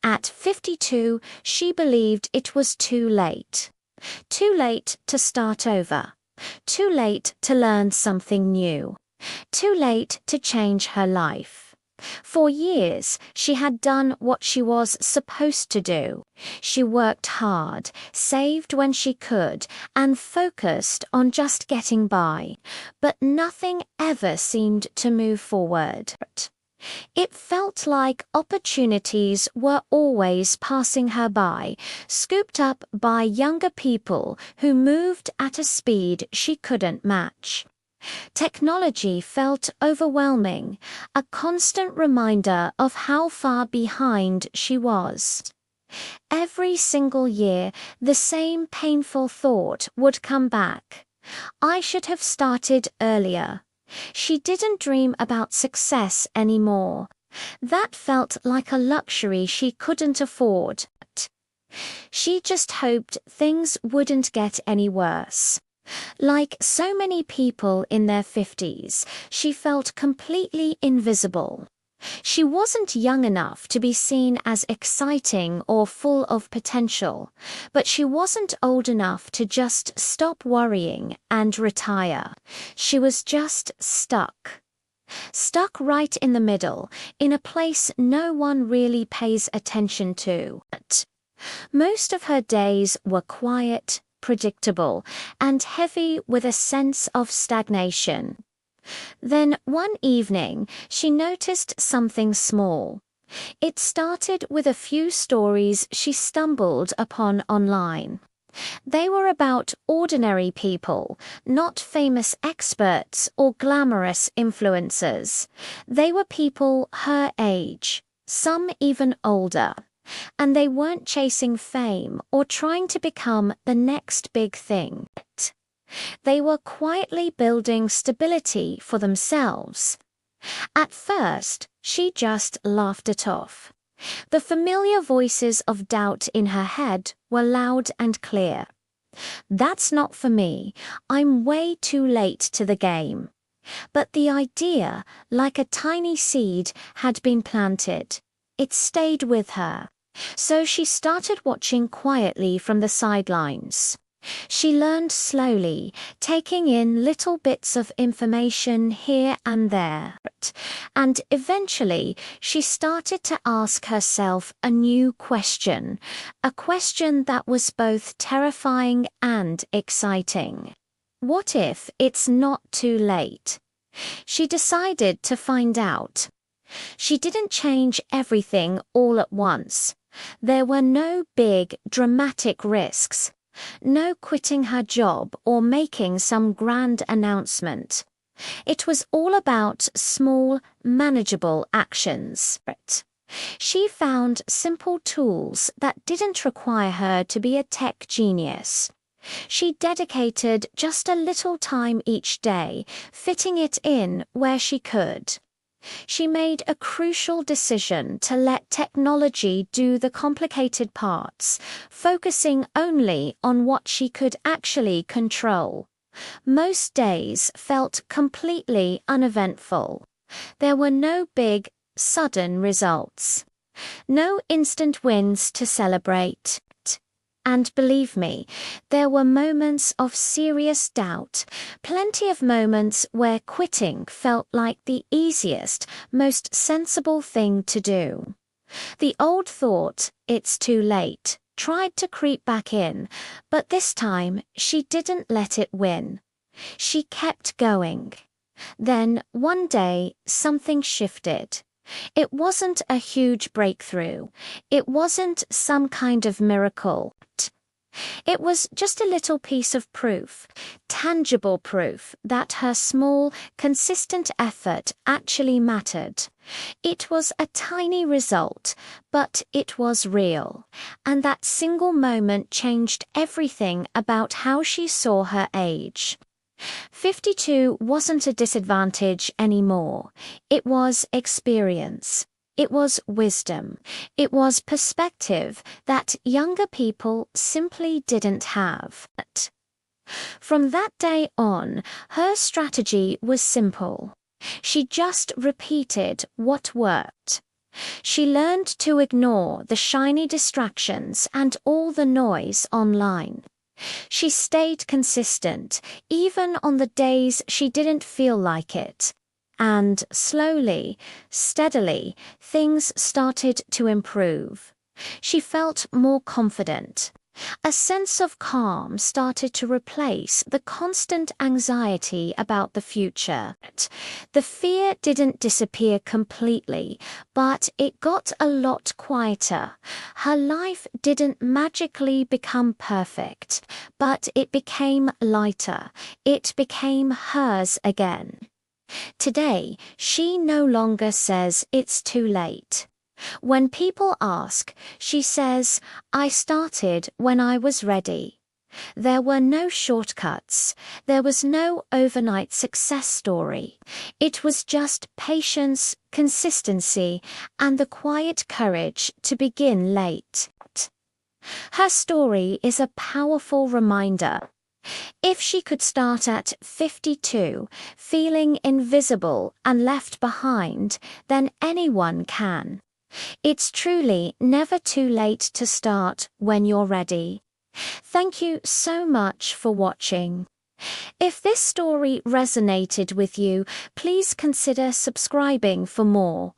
At 52, she believed it was too late. Too late to start over. Too late to learn something new. Too late to change her life. For years, she had done what she was supposed to do. She worked hard, saved when she could, and focused on just getting by. But nothing ever seemed to move forward. It felt like opportunities were always passing her by, scooped up by younger people who moved at a speed she couldn't match. Technology felt overwhelming, a constant reminder of how far behind she was. Every single year, the same painful thought would come back. I should have started earlier. She didn't dream about success anymore. That felt like a luxury she couldn't afford. She just hoped things wouldn't get any worse. Like so many people in their 50s, she felt completely invisible. She wasn't young enough to be seen as exciting or full of potential, but she wasn't old enough to just stop worrying and retire. She was just stuck. Stuck right in the middle, in a place no one really pays attention to. Most of her days were quiet, predictable, and heavy with a sense of stagnation. Then one evening, she noticed something small. It started with a few stories she stumbled upon online. They were about ordinary people, not famous experts or glamorous influencers. They were people her age, some even older. And they weren't chasing fame or trying to become the next big thing. They were quietly building stability for themselves. At first, she just laughed it off. The familiar voices of doubt in her head were loud and clear. That's not for me. I'm way too late to the game. But the idea, like a tiny seed, had been planted. It stayed with her. So she started watching quietly from the sidelines. She learned slowly, taking in little bits of information here and there. And eventually, she started to ask herself a new question, a question that was both terrifying and exciting. What if it's not too late? She decided to find out. She didn't change everything all at once. There were no big, dramatic risks. No quitting her job or making some grand announcement. It was all about small, manageable actions. She found simple tools that didn't require her to be a tech genius. She dedicated just a little time each day, fitting it in where she could. She made a crucial decision to let technology do the complicated parts, focusing only on what she could actually control. Most days felt completely uneventful. There were no big, sudden results. No instant wins to celebrate. And believe me, there were moments of serious doubt, plenty of moments where quitting felt like the easiest, most sensible thing to do. The old thought, it's too late, tried to creep back in, but this time she didn't let it win. She kept going. Then, one day, something shifted. It wasn't a huge breakthrough. It wasn't some kind of miracle. It was just a little piece of proof, tangible proof that her small, consistent effort actually mattered. It was a tiny result, but it was real, and that single moment changed everything about how she saw her age. 52 wasn't a disadvantage anymore. It was experience. It was wisdom. It was perspective that younger people simply didn't have. From that day on, her strategy was simple. She just repeated what worked. She learned to ignore the shiny distractions and all the noise online. She stayed consistent, even on the days she didn't feel like it. And slowly, steadily, things started to improve. She felt more confident. A sense of calm started to replace the constant anxiety about the future. The fear didn't disappear completely, but it got a lot quieter. Her life didn't magically become perfect, but it became lighter. It became hers again. Today, she no longer says it's too late. When people ask, she says, "I started when I was ready." There were no shortcuts. There was no overnight success story. It was just patience, consistency, and the quiet courage to begin late. Her story is a powerful reminder. If she could start at 52, feeling invisible and left behind, then anyone can. It's truly never too late to start when you're ready. Thank you so much for watching. If this story resonated with you, please consider subscribing for more.